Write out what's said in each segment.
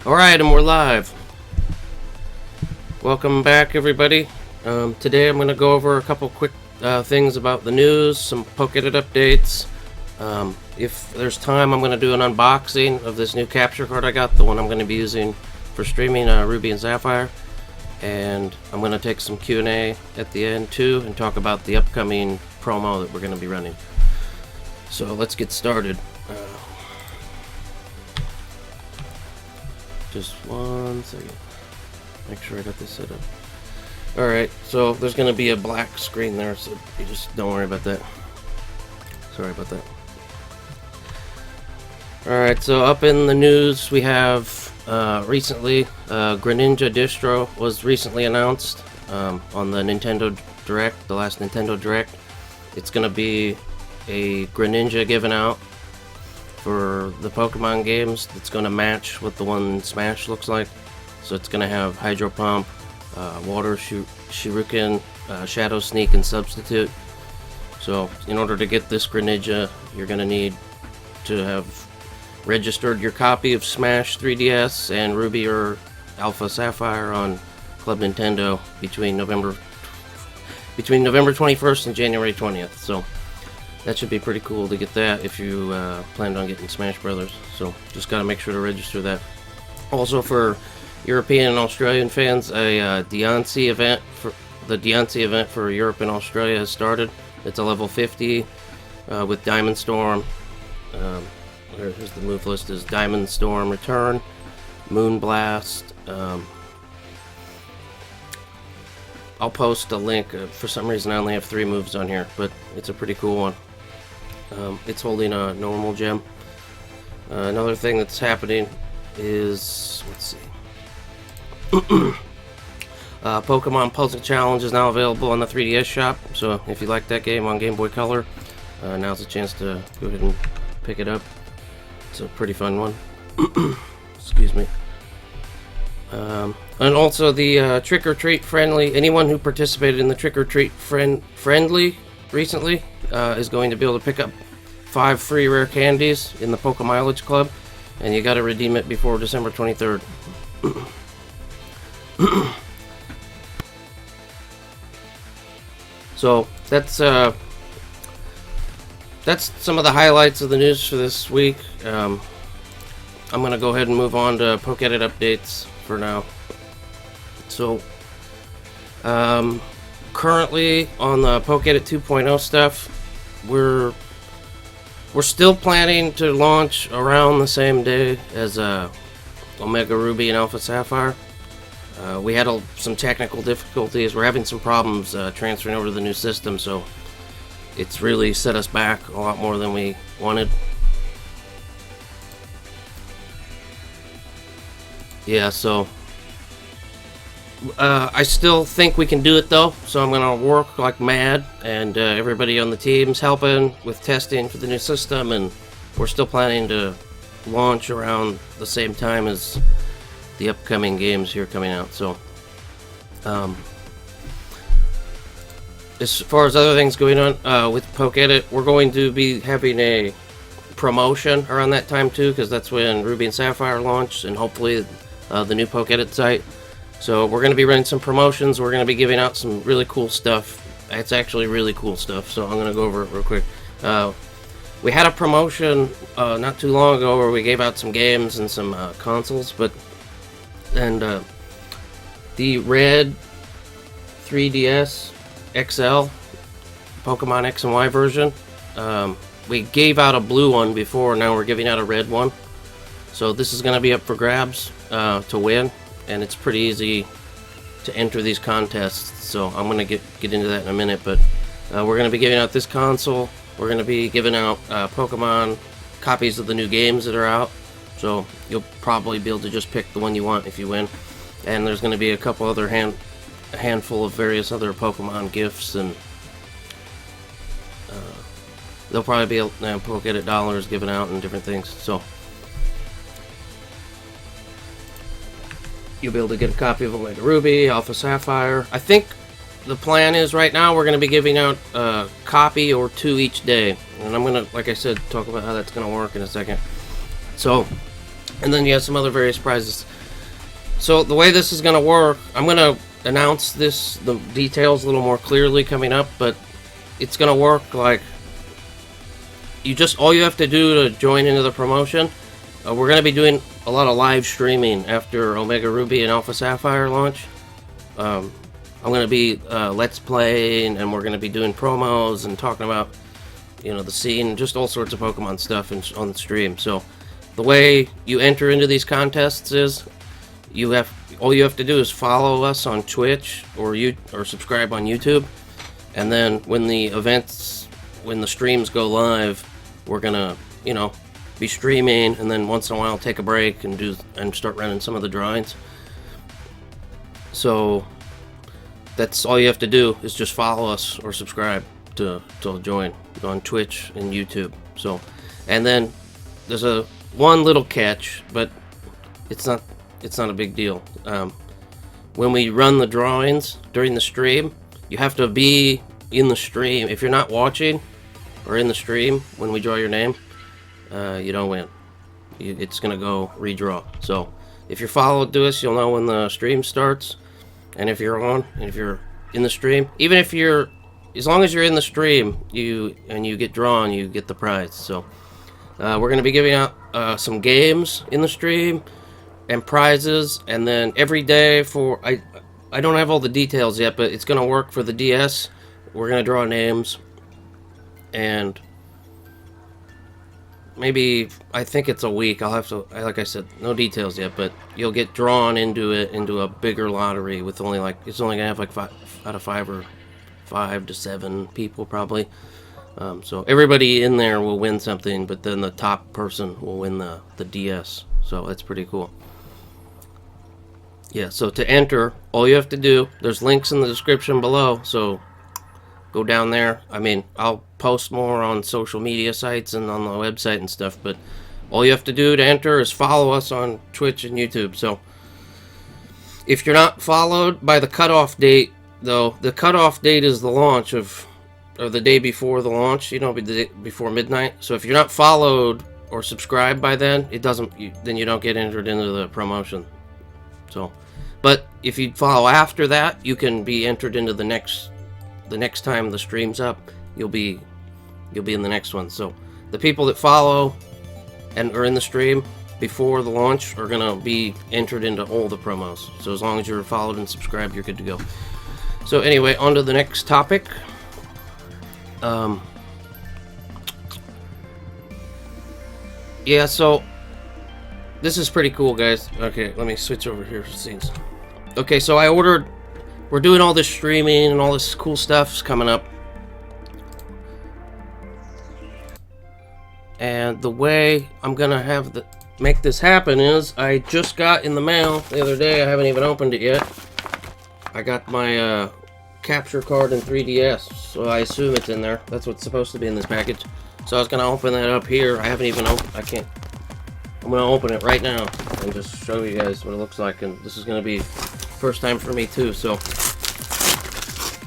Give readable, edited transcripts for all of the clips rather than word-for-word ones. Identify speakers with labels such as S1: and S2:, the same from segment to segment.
S1: Alright, and we're live. Welcome back, everybody. Today I'm going to go over a couple quick things about the news, some PokEdit updates. If there's time, I'm going to do an unboxing of this new capture card I got, the one I'm going to be using for streaming Ruby and Sapphire. And I'm going to take some Q&A at the end, too, and talk about the upcoming promo that we're going to be running. So let's get started. Just one second. Make sure I got this set up. Alright, so there's going to be a black screen there, so you just don't worry about that. Sorry about that. Alright, so up in the news we have recently Greninja distro was recently announced on the Nintendo Direct, the last Nintendo Direct. It's going to be a Greninja given out for the Pokemon games that's going to match what the one in Smash looks like. So it's going to have Hydro Pump, Water Shuriken, Shadow Sneak, and Substitute. So in order to get this Greninja, you're going to need to have registered your copy of Smash 3DS and Ruby or Alpha Sapphire on Club Nintendo between November 21st and January 20th. So that should be pretty cool to get that if you planned on getting Smash Brothers. So just got to make sure to register that. Also for European and Australian fans, a Diancie event for Europe and Australia has started. It's a level 50 with Diamond Storm. Here's the move list: is Diamond Storm Return, Moon Blast. I'll post a link. For some reason, I only have 3 moves on here, but it's a pretty cool one. It's holding a normal gem. Another thing that's happening is, let's see, Pokemon Puzzle Challenge is now available on the 3DS shop. So if you like that game on Game Boy Color, now's a chance to go ahead and pick it up. It's a pretty fun one. Excuse me. And also the Trick or Treat friendly. Anyone who participated in the Trick or Treat friendly recently is going to be able to pick up 5 free rare candies in the Pokemileage Club, and you got to redeem it before December 23rd. So that's some of the highlights of the news for this week. I'm gonna go ahead and move on to PokEdit updates for now. So currently on the PokEdit 2.0 stuff, we're still planning to launch around the same day as Omega Ruby and Alpha Sapphire. We had some technical difficulties. We're having some problems transferring over to the new system, so it's really set us back a lot more than we wanted. Yeah, so I still think we can do it though, so I'm gonna work like mad, and everybody on the team's helping with testing for the new system, and we're still planning to launch around the same time as the upcoming games here coming out. So as far as other things going on with PokEdit, we're going to be having a promotion around that time too, because that's when Ruby and Sapphire launch, and hopefully the new PokEdit site. So we're going to be running some promotions. We're going to be giving out some really cool stuff. It's actually really cool stuff, so I'm going to go over it real quick. We had a promotion not too long ago where we gave out some games and some consoles, and the red 3DS XL Pokemon X and Y version, we gave out a blue one before. Now we're giving out a red one. So this is going to be up for grabs to win, and it's pretty easy to enter these contests. So I'm going to get into that in a minute, but we're going to be giving out this console. We're going to be giving out Pokemon copies of the new games that are out. So you'll probably be able to just pick the one you want if you win. And there's going to be a couple other a handful of various other Pokemon gifts, and there'll probably be PokEdit dollars given out and different things. So you'll be able to get a copy of Omega Ruby, Alpha Sapphire. I think the plan is right now we're going to be giving out a copy or 2 each day. And I'm going to, like I said, talk about how that's going to work in a second. So, and then you have some other various prizes. So the way this is going to work, I'm going to announce the details a little more clearly coming up, but it's going to work like all you have to do to join into the promotion. We're going to be doing a lot of live streaming after Omega Ruby and Alpha Sapphire launch. I'm going to be let's playing, and we're going to be doing promos and talking about, you know, the scene, just all sorts of Pokemon stuff on the stream. So the way you enter into these contests is all you have to do is follow us on Twitch or subscribe on YouTube, and then when the streams go live, we're gonna, you know, be streaming, and then once in a while take a break and start running some of the drawings. So that's all you have to do is just follow us or subscribe to join on Twitch and YouTube. So, and then there's one little catch, but it's not a big deal. When we run the drawings during the stream, you have to be in the stream. If you're not watching or in the stream when we draw your name, you don't win. It's gonna go redraw. So if you're followed to us, you'll know when the stream starts. And if you're on, and if you're in the stream, as long as you're in the stream, you get drawn, you get the prize. So we're gonna be giving out some games in the stream and prizes, and then every day I don't have all the details yet, but it's gonna work for the DS. We're gonna draw names, and maybe, I think it's a week. I'll have to, like I said, no details yet, but you'll get drawn into a bigger lottery with it's only gonna have like 5 to 7 people probably. So everybody in there will win something, but then the top person will win the DS. So that's pretty cool. Yeah, so to enter, all you have to do, there's links in the description below, so go down there. I mean, I'll post more on social media sites and on the website and stuff, but all you have to do to enter is follow us on Twitch and YouTube. So if you're not followed by the cutoff date, though, the cutoff date is the launch or the day before the launch, you know, before midnight. So if you're not followed or subscribed by then, then you don't get entered into the promotion. So, but if you follow after that, you can be entered into the next time the stream's up. You'll be in the next one. So the people that follow and are in the stream before the launch are gonna be entered into all the promos. So as long as you're followed and subscribed, you're good to go. So anyway, on to the next topic. Yeah, so this is pretty cool, guys. Okay, let me switch over here for scenes. Okay, so we're doing all this streaming and all this cool stuff's coming up. And the way I'm gonna make this happen is, I just got in the mail the other day, I haven't even opened it yet. I got my capture card in 3DS, so I assume it's in there. That's what's supposed to be in this package. So I was gonna open that up here. I haven't even I'm gonna open it right now and just show you guys what it looks like. And this is gonna be first time for me too. So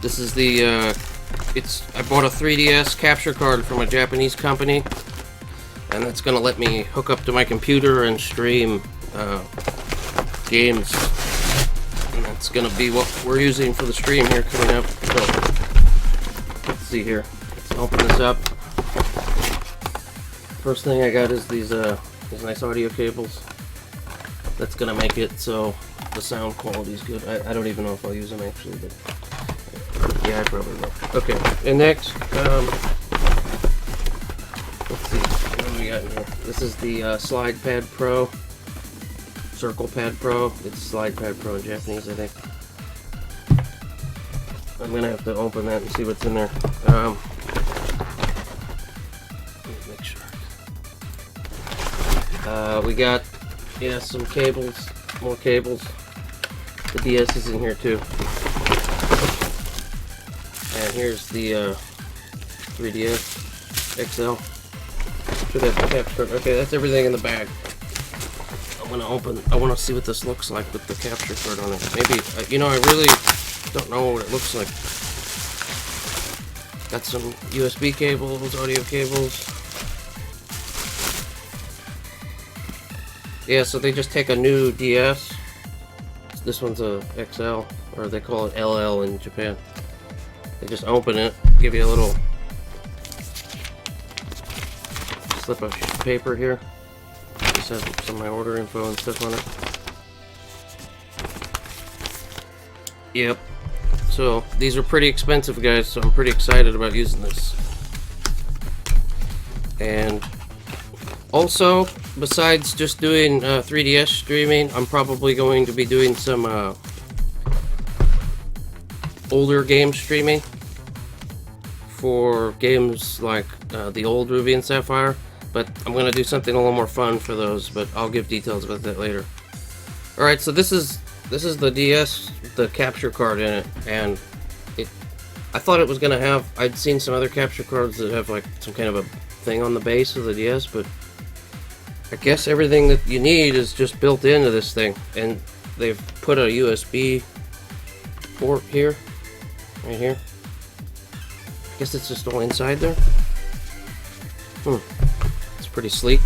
S1: this is I bought a 3DS capture card from a Japanese company, and that's gonna let me hook up to my computer and stream games. And that's gonna be what we're using for the stream here coming up. So let's see here. Let's open this up. First thing I got is these nice audio cables. That's gonna make it so the sound quality is good. I don't even know if I'll use them actually, but yeah, I probably will. Okay, and next, let's see, what do we got in here? This is the Slide Pad Pro, Circle Pad Pro. It's Slide Pad Pro in Japanese, I think. I'm gonna have to open that and see what's in there. Let me make sure. We got, some cables, more cables. The DS is in here too. And here's the 3DS XL. Should have the capture card. Okay, that's everything in the bag. I want to see what this looks like with the capture card on it. Maybe, I really don't know what it looks like. Got some USB cables, audio cables. Yeah, so they just take a new DS This one's a XL, or they call it LL in Japan. They just open it, give you a little slip of paper here. Just has some of my order info and stuff on it. Yep. So these are pretty expensive, guys, so I'm pretty excited about using this. And also, besides just doing 3DS streaming, I'm probably going to be doing some older game streaming for games like the old Ruby and Sapphire, but I'm going to do something a little more fun for those, but I'll give details about that later. Alright, so this is the DS, the capture card in it, and I thought it was going to have, I'd seen some other capture cards that have like some kind of a thing on the base of the DS, but I guess everything that you need is just built into this thing, and they've put a USB port here, right here. I guess it's just all inside there. It's pretty sleek,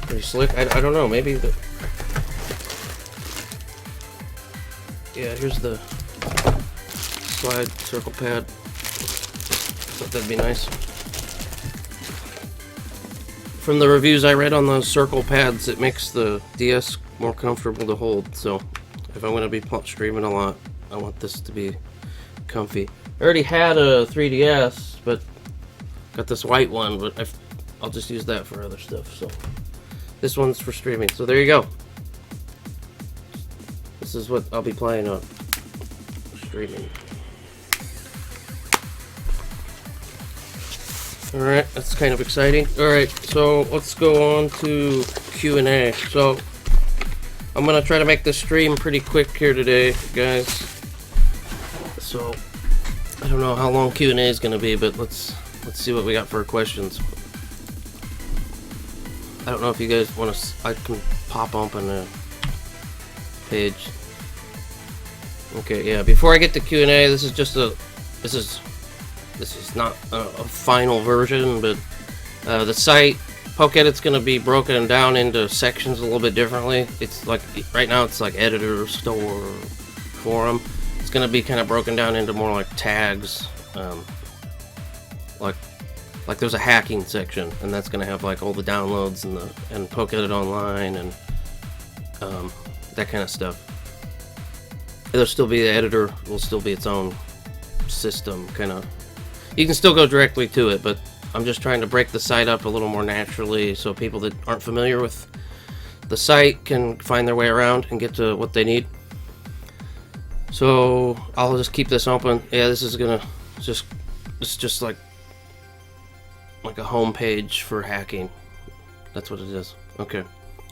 S1: pretty slick. I don't know, maybe the... Yeah, here's the slide circle pad. Thought that'd be nice. From the reviews I read on those circle pads, it makes the DS more comfortable to hold. So if I'm going to be streaming a lot, I want this to be comfy. I already had a 3DS, but got this white one, but I'll just use that for other stuff. So this one's for streaming. So there you go. This is what I'll be playing on streaming. Alright, that's kind of exciting. Alright, so let's go on to Q&A. So I'm gonna try to make this stream pretty quick here today, guys. So I don't know how long Q&A is gonna be, but let's see what we got for questions. I don't know if you guys want to. I can pop open a page. Okay, yeah. Before I get to Q&A, this is just a. This is not a final version, but the site PokEdit's going to be broken down into sections a little bit differently. It's like right now it's like editor, store, forum. It's going to be kind of broken down into more like tags, like there's a hacking section, and that's going to have like all the downloads and PokEdit Online and that kind of stuff. There'll still be the editor, will still be its own system, kind of. You can still go directly to it, but I'm just trying to break the site up a little more naturally so people that aren't familiar with the site can find their way around and get to what they need. So I'll just keep this open. Yeah, this is gonna it's just like a home page for hacking. That's what it is. Okay.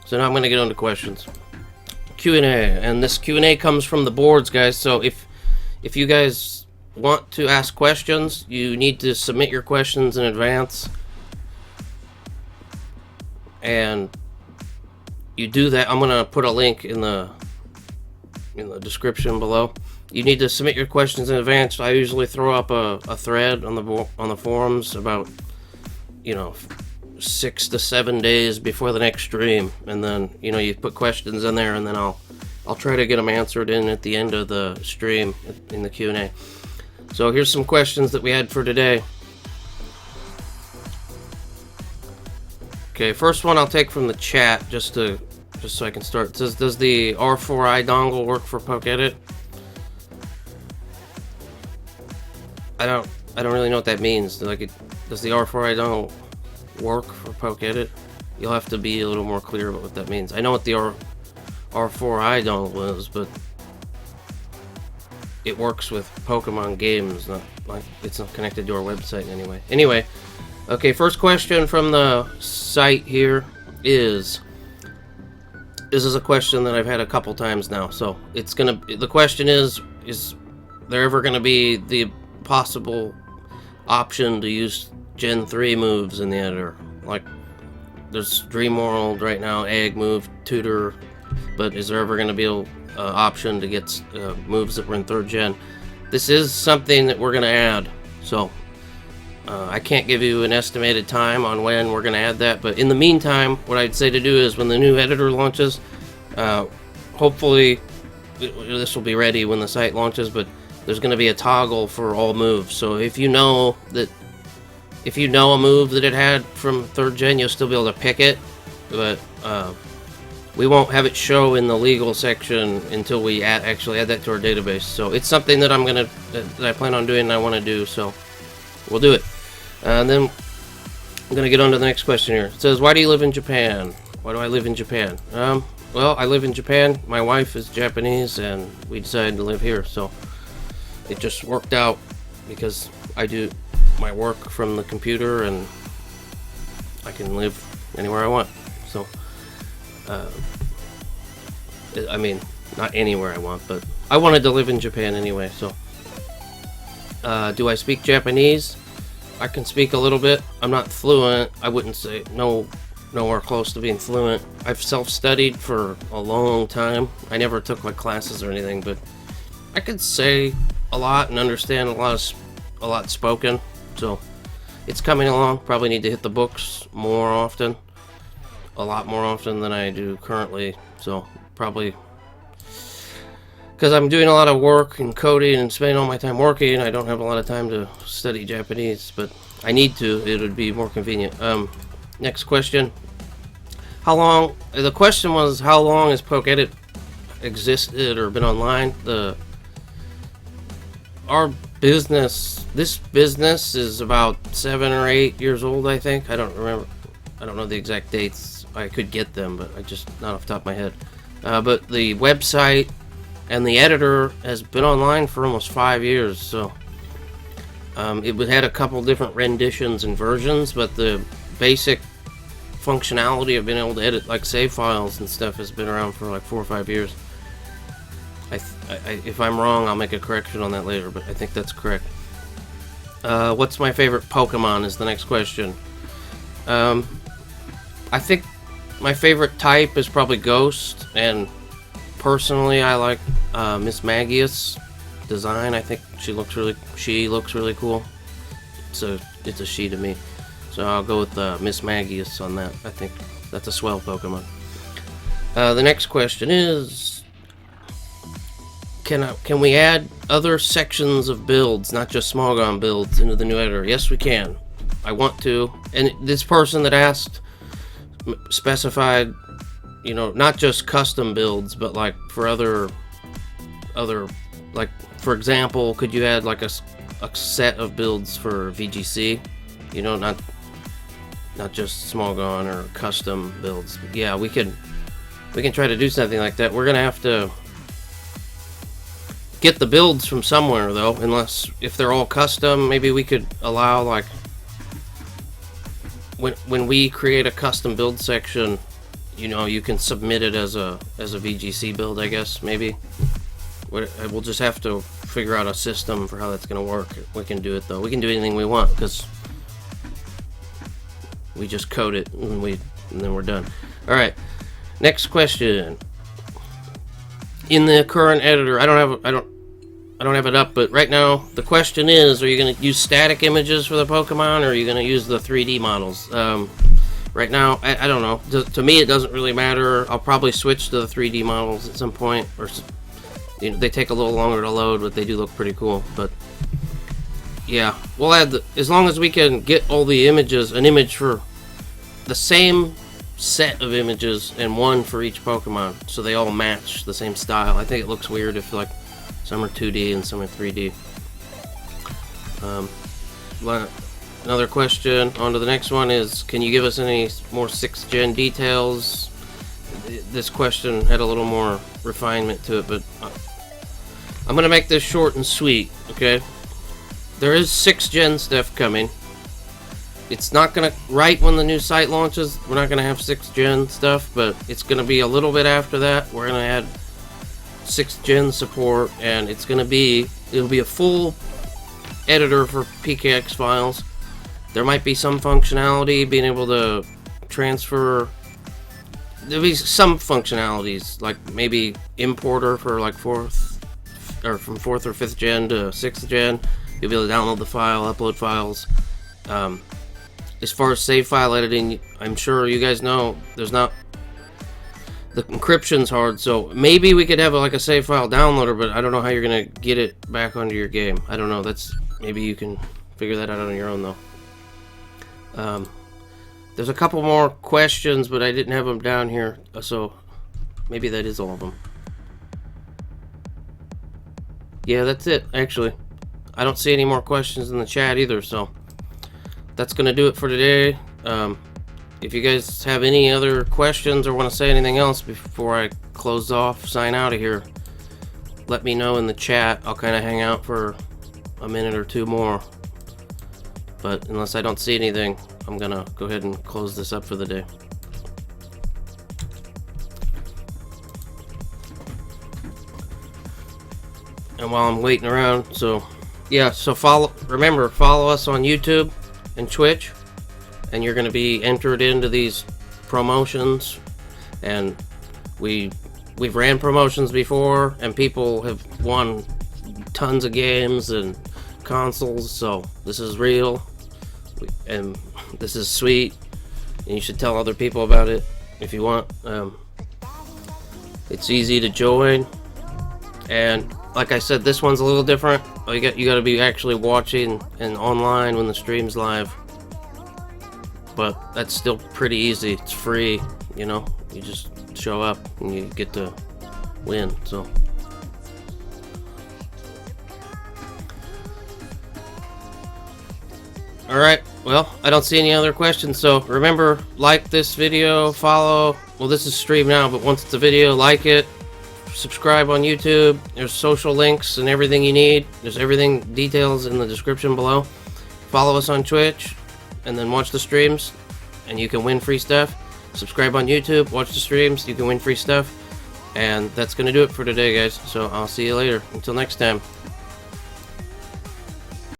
S1: So now I'm gonna get on to questions. Q&A, and this Q&A comes from the boards, guys. So if you guys want to ask questions, you need to submit your questions in advance, and you do that. I'm gonna put a link in the description below. You need to submit your questions in advance. I usually throw up a thread on the forums about 6 to 7 days before the next stream, and then you put questions in there, and then I'll try to get them answered in at the end of the stream in the Q&A. So here's some questions that we had for today. Okay, first one I'll take from the chat just so I can start. It says, does the R4i dongle work for PokEdit? I don't really know what that means. Does the R4i dongle work for PokEdit? You'll have to be a little more clear about what that means. I know what the R4i dongle is, but it works with Pokemon games, not like it's not connected to our website in any way. Okay, first question from the site here is, this is a question that I've had a couple times now. So the question is there ever gonna be the possible option to use Gen 3 moves in the editor? Like there's Dream World right now, Egg Move, Tutor, but is there ever gonna be a option to get moves that were in 3rd gen? This is something that we're going to add, so I can't give you an estimated time on when we're going to add that, but in the meantime, what I'd say to do is when the new editor launches, hopefully this will be ready when the site launches, but there's going to be a toggle for all moves. So if you know a move that it had from 3rd gen, you'll still be able to pick it, but we won't have it show in the legal section until we actually add that to our database. So it's something that that I plan on doing and I want to do, so we'll do it. And then I'm going to get on to the next question here. It says, why do you live in Japan? Why do I live in Japan? Well, I live in Japan. My wife is Japanese, and we decided to live here, so it just worked out because I do my work from the computer and I can live anywhere I want. So I mean, not anywhere I want, but I wanted to live in Japan anyway. So do I speak Japanese? I can speak a little bit. I'm not fluent. I wouldn't say nowhere close to being fluent. I've self-studied for a long time. I never took like classes or anything, but I could say a lot and understand a lot spoken. So it's coming along. Probably need to hit the books more often, a lot more often than I do currently. So probably because I'm doing a lot of work and coding and spending all my time working, I don't have a lot of time to study Japanese, but I need to. It would be more convenient. Next question. How long? The question was, how long has PokEdit existed or been online? This business is about 7 or 8 years old, I think. I don't remember. I don't know the exact dates. I could get them, but I just not off the top of my head. But the website and the editor has been online for almost 5 years. So it had a couple different renditions and versions, but the basic functionality of being able to edit like save files and stuff has been around for like 4 or 5 years. If I'm wrong, I'll make a correction on that later, but I think that's correct. What's my favorite Pokemon is the next question. I think my favorite type is probably Ghost, and personally I like Miss Magius design. I think she looks really cool. So it's a she to me. So I'll go with Miss Magius on that. I think that's a swell Pokemon. The next question is, can we add other sections of builds, not just Smogon builds, into the new editor? Yes, we can. I want to. And this person that asked specified, not just custom builds, but like for other, like for example, could you add like a set of builds for VGC? Not just Smogon or custom builds. Yeah, we can try to do something like that. We're gonna have to get the builds from somewhere though, if they're all custom. Maybe we could allow, like, when we create a custom build section, you can submit it as a VGC build, I guess. Maybe we'll just have to figure out a system for how that's gonna work. We can do it though. We can do anything we want because we just code it and then we're done. All right, next question. In the current editor, I don't have it up, but right now the question is, are you going to use static images for the Pokemon, or are you going to use the 3D models? Right now, I don't know. To me, it doesn't really matter. I'll probably switch to the 3D models at some point, or they take a little longer to load, but they do look pretty cool. But yeah, we'll add as long as we can get all the images, an image for the same set of images and one for each Pokemon, so they all match the same style. I think it looks weird if like some are 2D and some are 3D. Another question on to the next one is, can you give us any more 6th gen details? This question had a little more refinement to it, but I'm gonna make this short and sweet. Okay, there is 6th gen stuff coming. It's not gonna, right when the new site launches, we're not gonna have 6th gen stuff, but it's gonna be a little bit after that. We're gonna add 6th gen support, and it'll be a full editor for PKX files. There might be some functionality, being able to transfer. There'll be some functionalities, like maybe importer for like from 4th or 5th gen to 6th gen. You'll be able to download the file, upload files. As far as save file editing, I'm sure you guys know there's not the encryption's hard, so maybe we could have like a save file downloader, but I don't know how you're gonna get it back onto your game. I don't know. Maybe you can figure that out on your own though. There's a couple more questions, but I didn't have them down here, so maybe that is all of them. Yeah, that's it, actually. I don't see any more questions in the chat either, so that's gonna do it for today. If you guys have any other questions or want to say anything else before I sign out of here, let me know in the chat. I'll kind of hang out for a minute or two more. But unless I don't see anything, I'm going to go ahead and close this up for the day. And while I'm waiting around, remember, follow us on YouTube and Twitch. And you're going to be entered into these promotions, and we've ran promotions before, and people have won tons of games and consoles. So this is real, and this is sweet, and you should tell other people about it if you want. It's easy to join, and like I said, this one's a little different. You got to be actually watching and online when the stream's live. But that's still pretty easy. It's free, you know. You just show up and you get to win. So, all right. Well, I don't see any other questions. So remember, like this video, follow. Well, this is stream now, but once it's a video, like it, subscribe on YouTube. There's social links and everything you need. There's details in the description below. Follow us on Twitch. And then watch the streams, and you can win free stuff. Subscribe on YouTube, watch the streams, you can win free stuff. And that's going to do it for today, guys. So I'll see you later. Until next time.